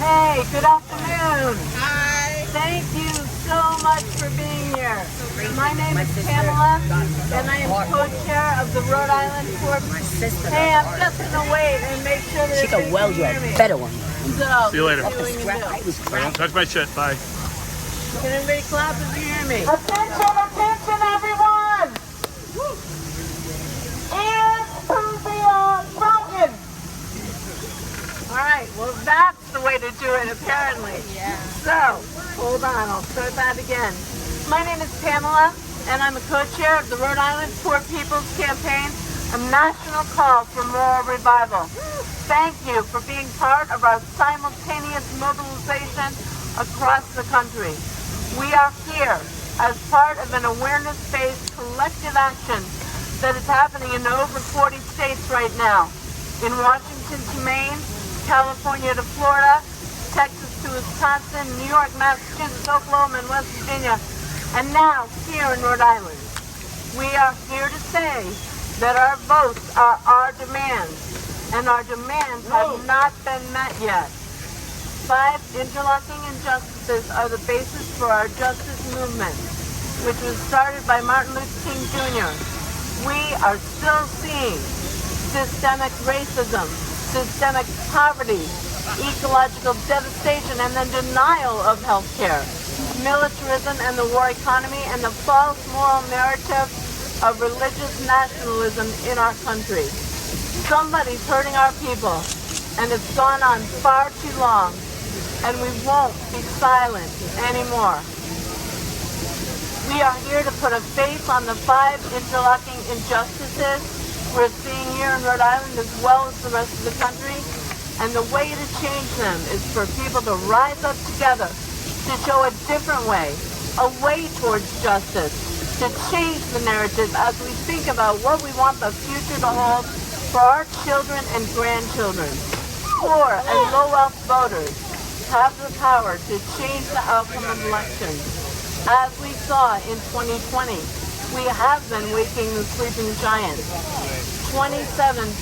Hey, good afternoon. Hi. Thank you so much for being here. My name is Pamela, and I am co-chair of the Rhode Island State. Hey, I'm just going to wait and make sure that She can weld you a better one. So, see you later. Don't Touch my shit. Bye. Can everybody clap if you hear me? Attention, everyone! Ears to the spoken. All right, well, that's the way to do it, apparently. Yeah. So, hold on, I'll start that again. My name is Pamela, and I'm a co-chair of the Rhode Island Poor People's Campaign, a national call for moral revival. Thank you for being part of our simultaneous mobilization across the country. We are here as part of an awareness-based collective action that is happening in over 40 states right now. In Washington to Maine, California to Florida, Texas to Wisconsin, New York, Massachusetts, Oklahoma, and West Virginia, and now here in Rhode Island. We are here to say that our votes are our demands, and our demands have not been met yet. 5 interlocking injustices are the basis for our justice movement, which was started by Martin Luther King Jr. We are still seeing systemic racism, systemic poverty, ecological devastation, and the denial of health care, militarism and the war economy, and the false moral narrative of religious nationalism in our country. Somebody's hurting our people, and it's gone on far too long, and we won't be silent anymore. We are here to put a face on the 5 interlocking injustices we're seeing here in Rhode Island as well as the rest of the country, and the way to change them is for people to rise up together, to show a different way, a way towards justice, to change the narrative as we think about what we want the future to hold for our children and grandchildren. Poor and low-wealth voters have the power to change the outcome of elections. As we saw in 2020, we have been waking the sleeping giants. 27.5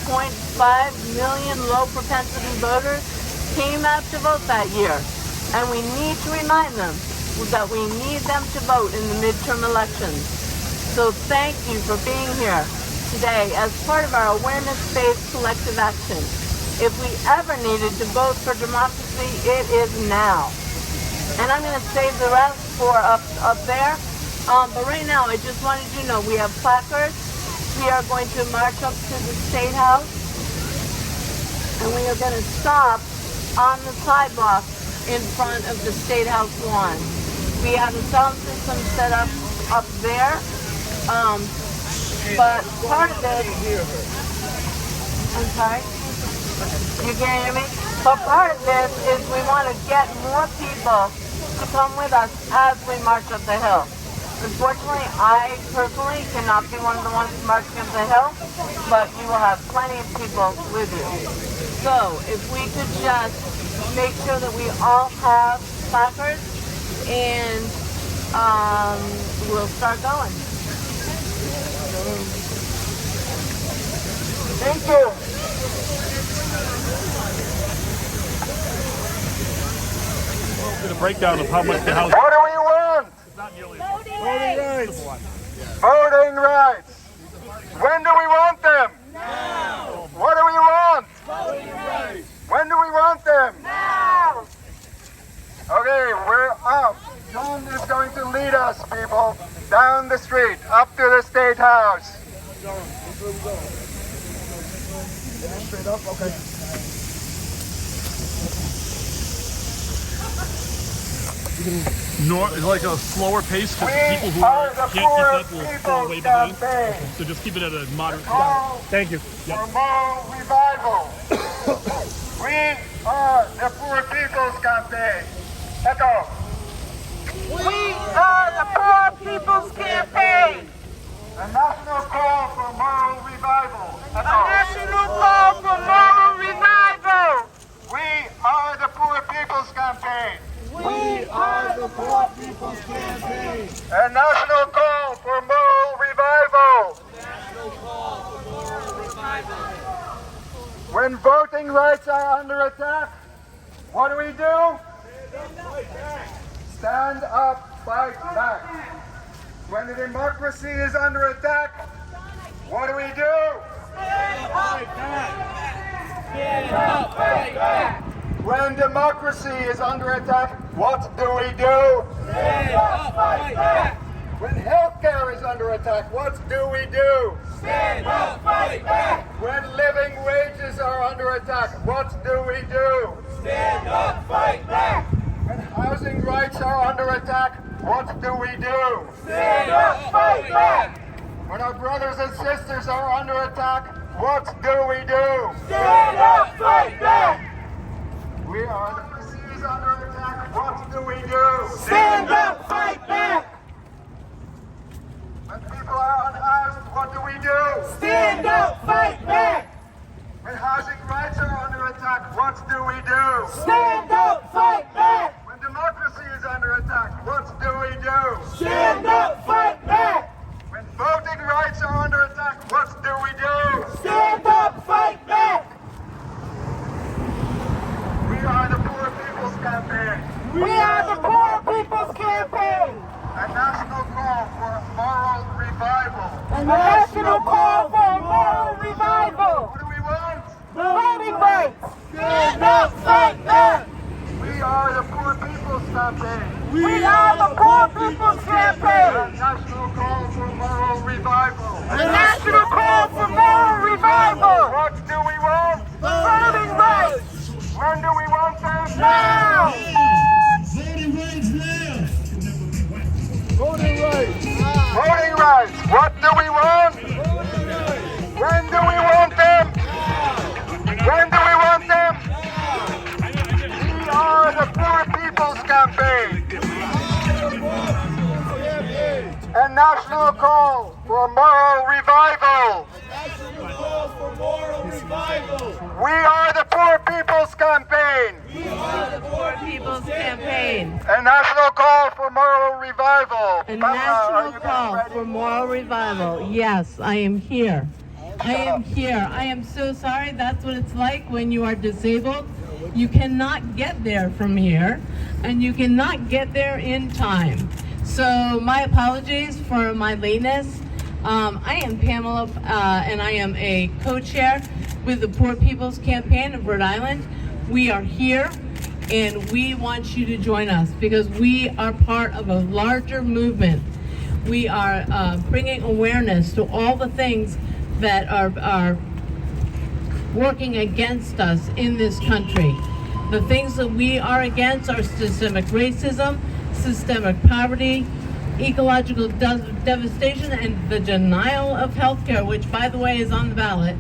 million low-propensity voters came out to vote that year, and we need to remind them that we need them to vote in the midterm elections. So thank you for being here today as part of our awareness-based collective action. If we ever needed to vote for democracy, it is now. And I'm going to save the rest for up there. But right now, I just wanted you to know we have placards. We are going to march up to the State House, and we are going to stop on the sidewalk in front of the State House lawn. We have a sound system set up there, but part of it, I'm sorry, you can't hear me? But part of this is we want to get more people to come with us as we march up the hill. Unfortunately, I personally cannot be one of the ones marching up the hill, but you will have plenty of people with you. So if we could just make sure that we all have placards, and we'll start going. Thank you. Get a breakdown of how much the house. What do we want? Voting rights. Voting rights. When do we want them? Now. What do we want? Voting rights. When do we want them? Now. Okay, we're up. John is going to lead us, people, down the street, up to the State House. Straight up, okay. Like a slower pace because people who can't keep up will fall way behind. So just keep it at a moderate pace. Thank you. For moral revival. We are the Poor People's Campaign. Echo. We are the Poor People's Campaign. A national call for moral revival. A national call for moral revival. We are the Poor People's Campaign. We are the Poor People's Campaign. A national call for moral revival. When voting rights are under attack, What do we do? Stand up, fight back. When the democracy is under attack, what do we do? Stand up, fight back. Stand up, fight back. When democracy is under attack, what do we do? Stand up, fight back. When healthcare is under attack, what do we do? Stand up, fight back. When living wages are under attack, what do we do? Stand up, fight back. When housing rights are under attack, what do we do? Stand up, fight back. When our brothers and sisters are under attack, what do we do? Stand up, fight back. We are the disease under attack, what do we do? Stand up, fight back. When people are unhoused, what do we do? Stand up, fight back. When housing rights are under attack, what do we do? Stand up, fight back. When democracy is under attack, what do we do? Stand up, fight back. When voting rights are under attack, what do we do? Stand up, fight back. We are the Poor People's Campaign, We are the Poor People's Campaign. a national call for moral revival. A national call for moral revival. What do we want? Voting rights. Stand up, fight back. We are the Poor People's Campaign, We are the Poor People's a Campaign. national call for moral revival. A national call for moral revival. What do we want? Voting rights. When do we want them? Now. Voting rights now! Voting rights. What do we want? When do we want them? When do we want them? We are the Poor People's Campaign. A national call for moral revival. We are the Poor People's Campaign. Poor People's Campaign. A national call for moral revival. A Pamela, are national you getting call ready? for moral revival. Yes, I am here. I am here. I am so sorry. That's what it's like when you are disabled. You cannot get there from here, and you cannot get there in time. So my apologies for my lateness. I am Pamela, and I am a co-chair with the Poor People's Campaign of Rhode Island. We are here, and we want you to join us because we are part of a larger movement. We are bringing awareness to all the things that are working against us in this country. The things that we are against are systemic racism, systemic poverty, ecological devastation, and the denial of healthcare, which, by the way, is on the ballot,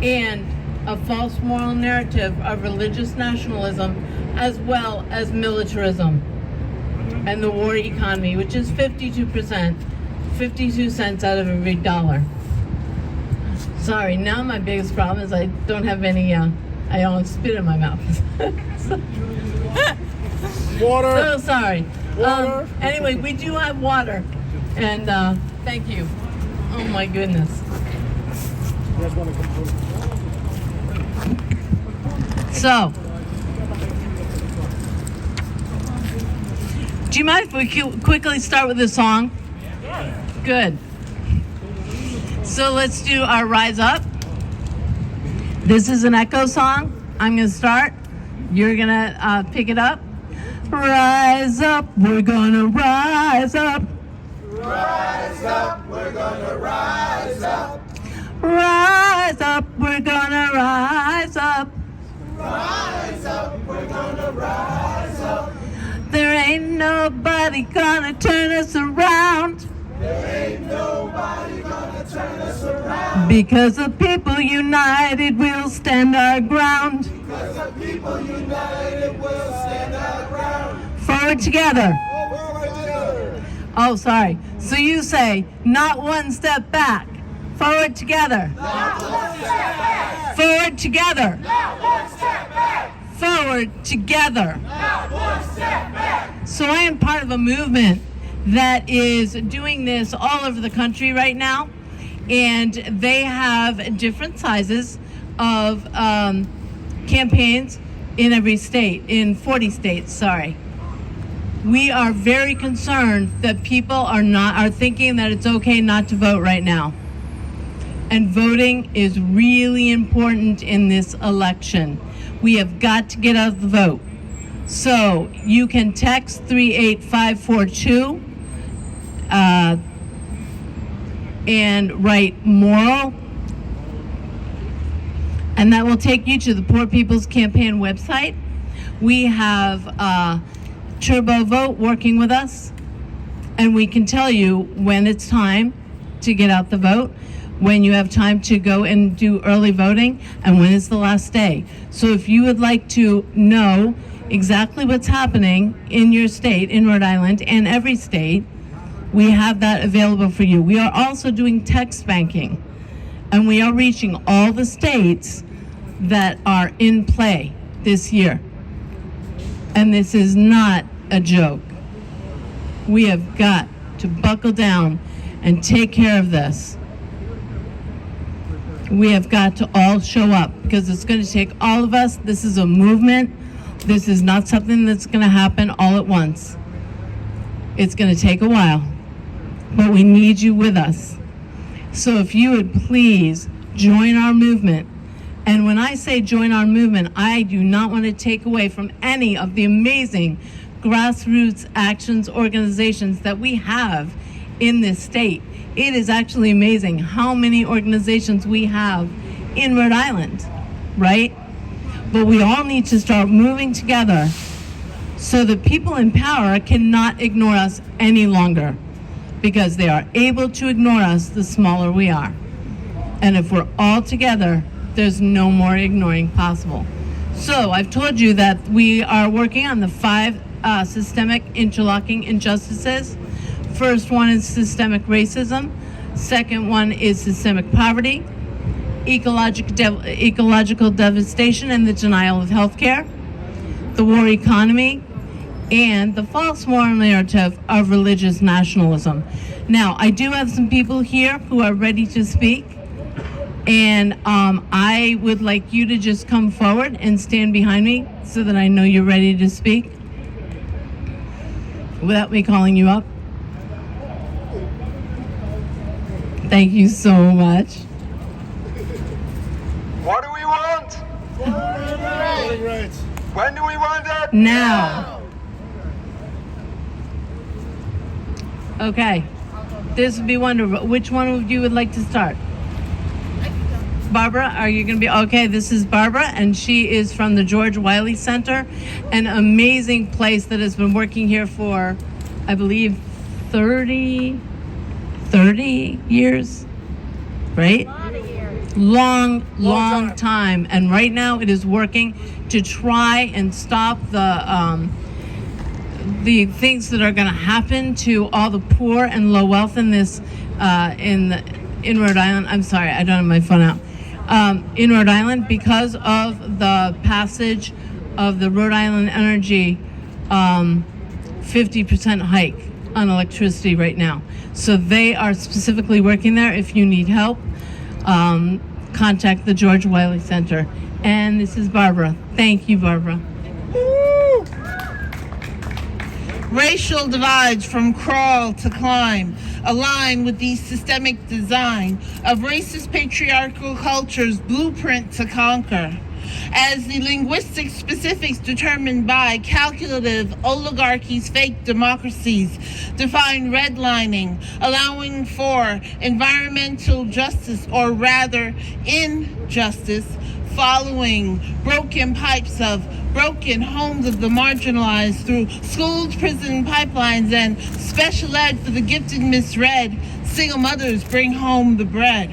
and a false moral narrative of religious nationalism, as well as militarism and the war economy, which is 52%, 52 cents out of every dollar. Sorry, now my biggest problem is I don't have any, I don't spit in my mouth. Water. So sorry. Water. Anyway, we do have water, and thank you. Oh my goodness. You guys want to come through? So, do you mind if we quickly start with a song? Good. So let's do our Rise Up. This is an echo song. I'm going to start. You're going to pick it up. Rise up, we're going to rise up. Rise up, we're gonna rise up. Rise up, we're going to rise up. Rise up, we're gonna rise up. There ain't nobody gonna turn us around. There ain't nobody gonna turn us around. Because the people united will stand our ground. Because the people united will stand our ground. Forward together. Forward together. Oh, sorry. So you say, not one step back. Forward together. Not one step back. Forward together. Not one step back. Forward together. Not one step back. So I am part of a movement that is doing this all over the country right now. And they have different sizes of campaigns in every state, in 40 states, sorry. We are very concerned that people are thinking that it's okay not to vote right now. And voting is really important in this election. We have got to get out the vote. So you can text 38542 and write moral, and that will take you to the Poor People's Campaign website. We have Turbo Vote working with us, and we can tell you when it's time to get out the vote, when you have time to go and do early voting, and when is the last day. So if you would like to know exactly what's happening in your state, in Rhode Island, and every state, we have that available for you. We are also doing text banking, and we are reaching all the states that are in play this year. And this is not a joke. We have got to buckle down and take care of this. We have got to all show up because it's going to take all of us. This is a movement. This is not something that's going to happen all at once. It's going to take a while, but we need you with us. So if you would please join our movement. And when I say join our movement, I do not want to take away from any of the amazing grassroots actions organizations that we have in this state. It is actually amazing how many organizations we have in Rhode Island, right? But we all need to start moving together so that people in power cannot ignore us any longer, because they are able to ignore us the smaller we are. And if we're all together, there's no more ignoring possible. So I've told you that we are working on the 5 systemic interlocking injustices. First one is systemic racism. Second one is systemic poverty, ecological devastation and the denial of health care, the war economy, and the false moral narrative of religious nationalism. Now, I do have some people here who are ready to speak, and I would like you to just come forward and stand behind me so that I know you're ready to speak without me calling you up. Thank you so much. What do we want? Voting rights. When do we want it? Now. Okay, this would be wonderful. Which one of you would like to start? Barbara, are you going to be? Okay, this is Barbara, and she is from the George Wiley Center, an amazing place that has been working here for, I believe, 30 years, right? Long time. And right now it is working to try and stop the things that are going to happen to all the poor and low wealth in this in Rhode Island. I'm sorry, I don't have my phone out. In Rhode Island, because of the passage of the Rhode Island Energy 50% hike on electricity right now. So they are specifically working there. If you need help, contact the George Wiley Center. And this is Barbara. Thank you, Barbara. Racial divides from crawl to climb align with the systemic design of racist patriarchal culture's blueprint to conquer. As the linguistic specifics determined by calculative oligarchies' fake democracies define redlining, allowing for environmental justice, or rather injustice, following broken pipes of broken homes of the marginalized through schools, prison pipelines, and special ed for the gifted misread, single mothers bring home the bread.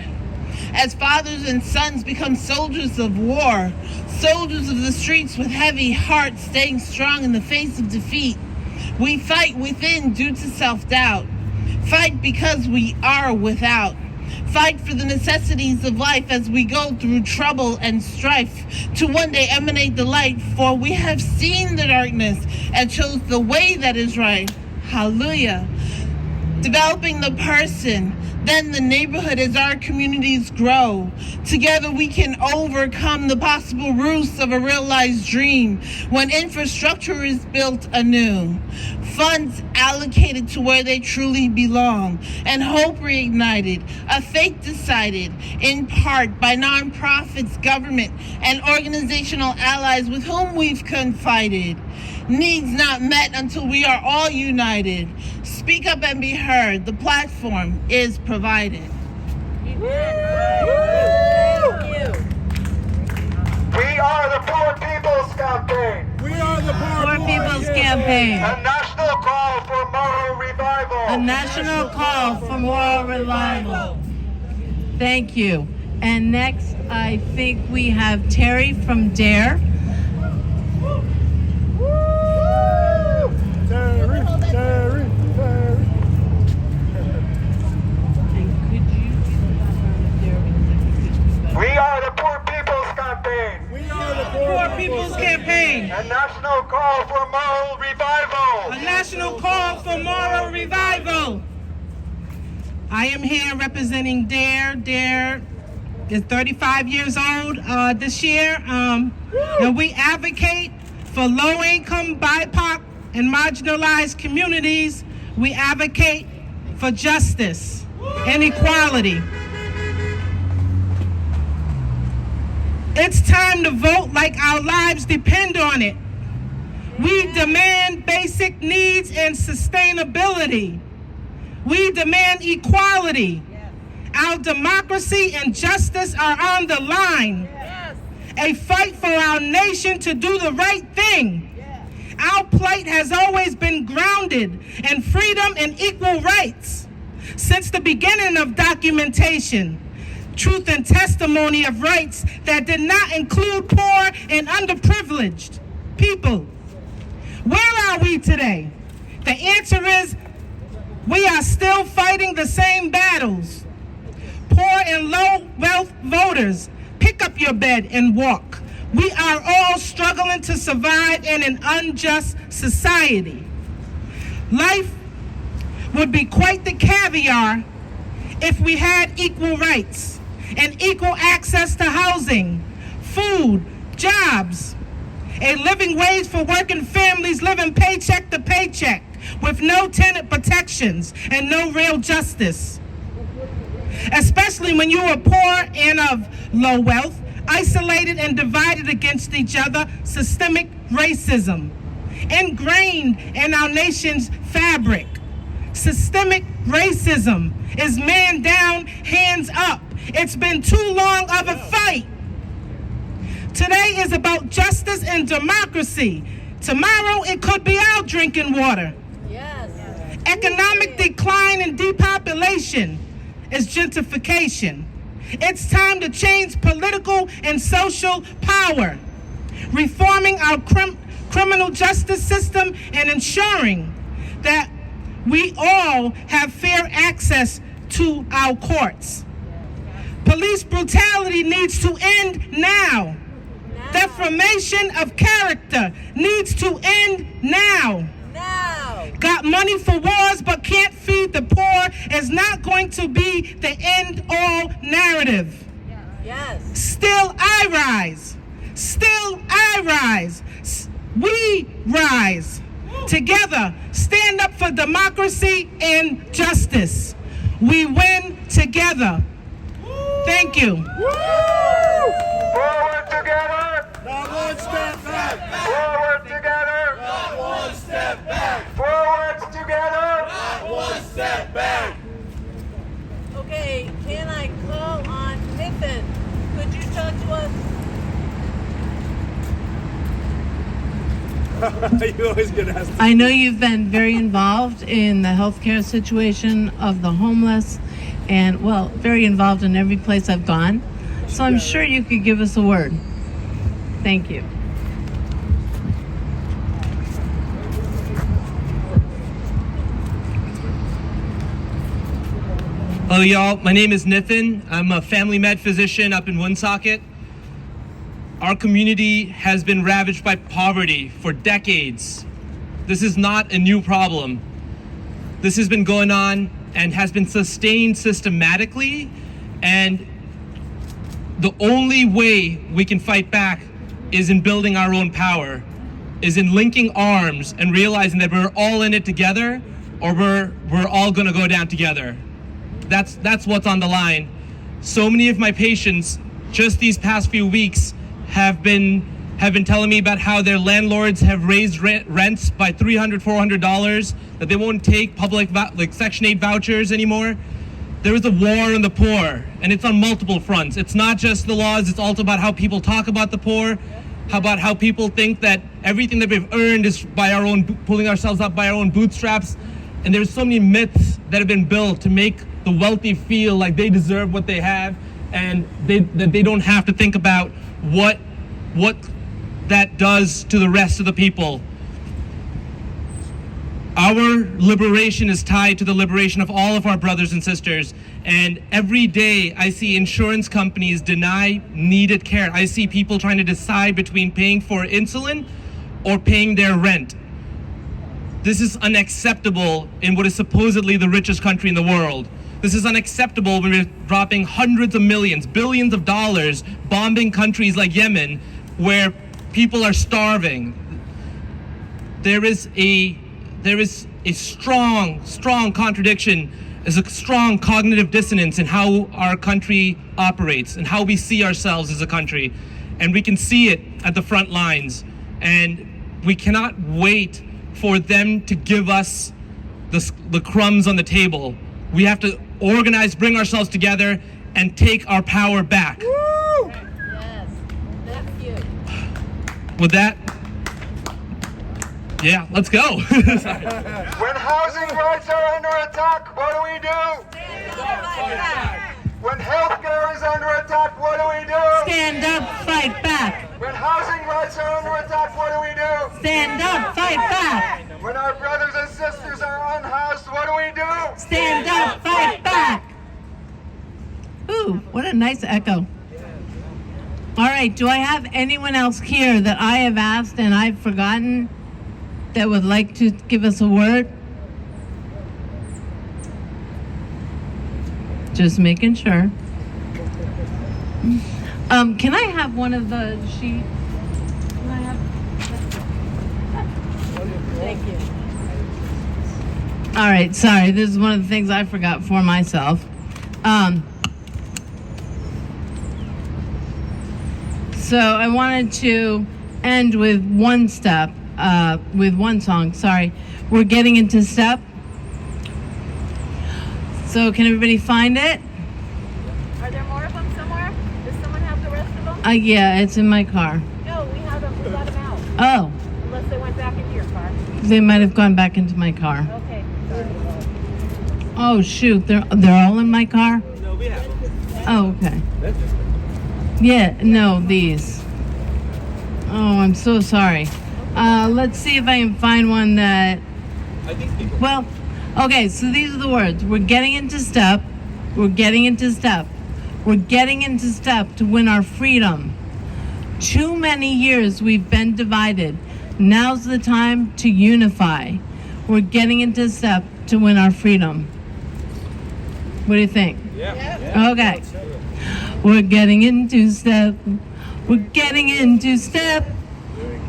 As fathers and sons become soldiers of war, soldiers of the streets with heavy hearts staying strong in the face of defeat, we fight within due to self-doubt. Fight because we are without. Fight for the necessities of life as we go through trouble and strife, to one day emanate the light, for we have seen the darkness and chose the way that is right. Hallelujah. Developing the person, Then the neighborhood as our communities grow. Together we can overcome the possible roots of a realized dream when infrastructure is built anew, funds allocated to where they truly belong, and hope reignited, a faith decided in part by nonprofits, government, and organizational allies with whom we've confided. Needs not met until we are all united. Speak up and be heard. The platform is provided. We are the Poor People's Campaign. We are the Poor People's Campaign. A national call for moral revival. A national call for moral revival. Thank you. And next, I think we have Terry from DARE. Terry. We are the Poor People's Campaign. We are the Poor People's Campaign. A national call for moral revival. A national call for moral revival. I am here representing DARE. DARE is 35 years old this year, and we advocate for low-income, BIPOC, and marginalized communities. We advocate for justice and equality. It's time to vote like our lives depend on it. We demand basic needs and sustainability. We demand equality. Our democracy and justice are on the line. A fight for our nation to do the right thing. Our plight has always been grounded in freedom and equal rights. Since the beginning of documentation, truth and testimony of rights that did not include poor and underprivileged people. Where are we today? The answer is we are still fighting the same battles. Poor and low wealth voters, pick up your bed and walk. We are all struggling to survive in an unjust society. Life would be quite the caviar if we had equal rights and equal access to housing, food, jobs, a living wage for working families living paycheck to paycheck with no tenant protections and no real justice. Especially when you are poor and of low wealth, isolated and divided against each other, systemic racism, ingrained in our nation's fabric. Systemic racism is man down, hands up. It's been too long of a fight. Today is about justice and democracy. Tomorrow it could be our drinking water. Yes. Economic decline and depopulation is gentrification. It's time to change political and social power, reforming our criminal justice system and ensuring that we all have fair access to our courts. Police brutality needs to end now. Defamation of character needs to end now. Got money for wars but can't feed the poor is not going to be the end-all narrative. Yes. Still I rise. Still I rise. We rise. Together, stand up for democracy and justice. We win together. Thank you. Forward together. Not one step back. Forward together. Not one step back. Forward together. Not one step back. Okay, can I call on Nitin? Could you talk to us? You always get asked. I know you've been very involved in the healthcare situation of the homeless and, well, very involved in every place I've gone. So I'm sure you could give us a word. Thank you. Hello, y'all. My name is Nitin. I'm a family med physician up in Woonsocket. Our community has been ravaged by poverty for decades. This is not a new problem. This has been going on and has been sustained systematically. And the only way we can fight back is in building our own power, is in linking arms and realizing that we're all in it together, or we're all gonna go down together. That's what's on the line. So many of my patients just these past few weeks have been telling me about how their landlords have raised rents by $300, $400, that they won't take public like Section 8 vouchers anymore. There is a war on the poor, and it's on multiple fronts. It's not just the laws, it's also about how people talk about the poor, how people think that everything that we've earned is by our own, pulling ourselves up by our own bootstraps. And there's so many myths that have been built to make the wealthy feel like they deserve what they have, and that they don't have to think about what that does to the rest of the people. Our liberation is tied to the liberation of all of our brothers and sisters. And every day I see insurance companies deny needed care. I see people trying to decide between paying for insulin or paying their rent. This is unacceptable in what is supposedly the richest country in the world. This is unacceptable when we're dropping hundreds of millions, billions of dollars, bombing countries like Yemen, where people are starving. There is a strong contradiction, is a strong cognitive dissonance in how our country operates and how we see ourselves as a country. And we can see it at the front lines. And we cannot wait for them to give us the crumbs on the table. We have to organize, bring ourselves together, and take our power back. Woo! Yes, thank you. With that, yeah, let's go. When housing rights are under attack, what do we do? When healthcare is under attack, what do we do? Stand up, fight back. When housing rights are under attack, what do we do? Stand up, fight back. When our brothers and sisters are unhoused, what do we do? Stand up, fight back. Ooh, what a nice echo. All right, do I have anyone else here that I have asked and I've forgotten that would like to give us a word? Just making sure. Can I have one of the sheets? Can I have? Thank you. All right, sorry. This is one of the things I forgot for myself. So I wanted to end with one song. Sorry, we're getting into step. So can everybody find it? Are there more of them somewhere? Does someone have the rest of them? Yeah, it's in my car. No, we have them. We got them out. Oh, Unless they went back into your car. they might have gone back into my car. Okay. Sorry. Oh shoot, they're all in my car? No, we have them. Oh, okay. Yeah, no, these. Oh, I'm so sorry. Let's see if I can find one that, I think people. well, okay, so these are the words. We're getting into step. We're getting into step. We're getting into step to win our freedom. Too many years we've been divided. Now's the time to unify. We're getting into step to win our freedom. What do you think? Yeah. Okay. We're getting into step. We're getting into step.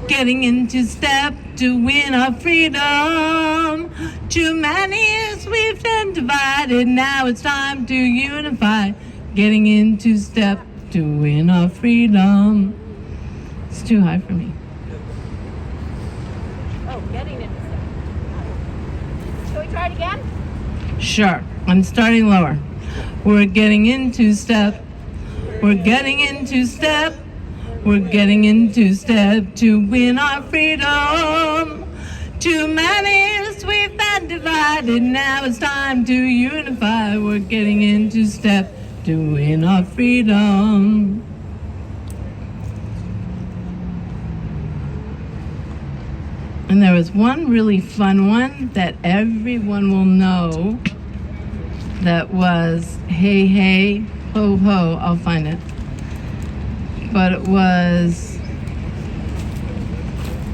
Getting into step to win our freedom. Too many years we've been divided. Now it's time to unify. Getting into step to win our freedom. It's too high for me. Oh, getting into stuff. Shall we try it again? Sure. I'm starting lower. We're getting into step. We're getting into step. We're getting into step to win our freedom. Too many years we've been divided. Now it's time to unify. We're getting into step to win our freedom. And there was one really fun one that everyone will know that was hey, hey, ho, ho. I'll find it. But it was,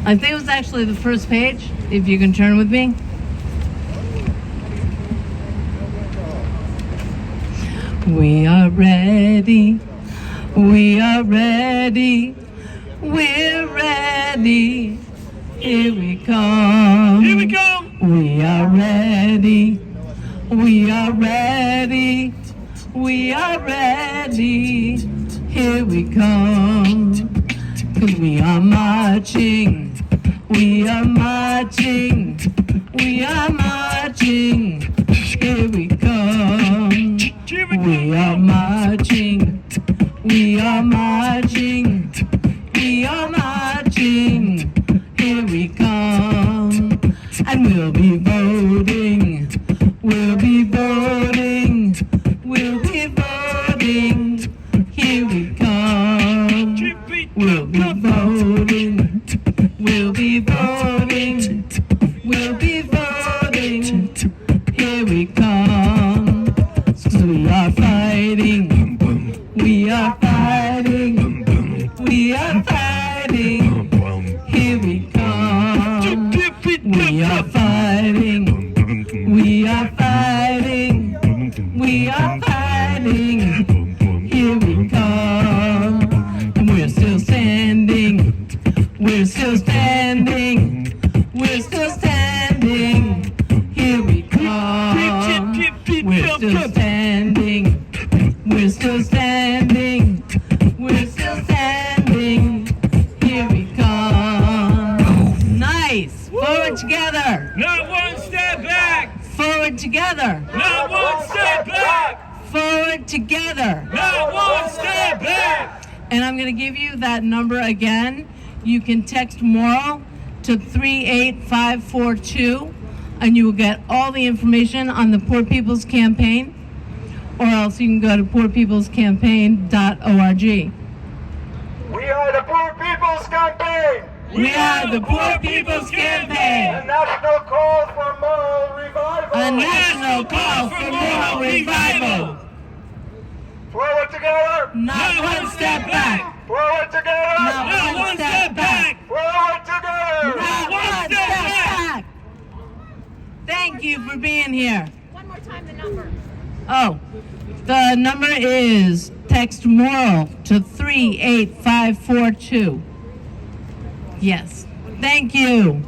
I think it was actually the first page, if you can turn with me. We are ready. We are ready. We're ready. Here we come. Here we come. We are ready. We are ready. We are ready. Here we come. 'Cause we are marching. We are marching. We are marching. Here we come. We are marching. We are marching. We are marching. Here we come. And we'll be voting. We'll be voting. We'll be voting. Here we come. We'll be voting. We'll be voting. We'll be voting. Here we come. So we are fighting. We are fighting. We are fighting. Here we come. We are fighting. We are fighting. We are fighting. Here we come. And we're still standing. We're still standing. We're still standing. Here we come. We're still standing. We're still standing. We're still standing. Here we come. Nice. Forward together. Not one step back. Forward together. Not one step back. Forward together. Not one step back. And I'm going to give you that number again. You can text MORAL to 38542 and you will get all the information on the Poor People's Campaign, or else you can go to poorpeoplescampaign.org. We are the Poor People's Campaign. We are the Poor People's Campaign. A national call for moral revival. A national call for moral revival. Forward together. Not one step back. Forward together. Not one step back. Forward together. Not one step back. Thank you for being here. One more time, the number. Oh, the number is text MORAL to 38542. Yes. Thank you.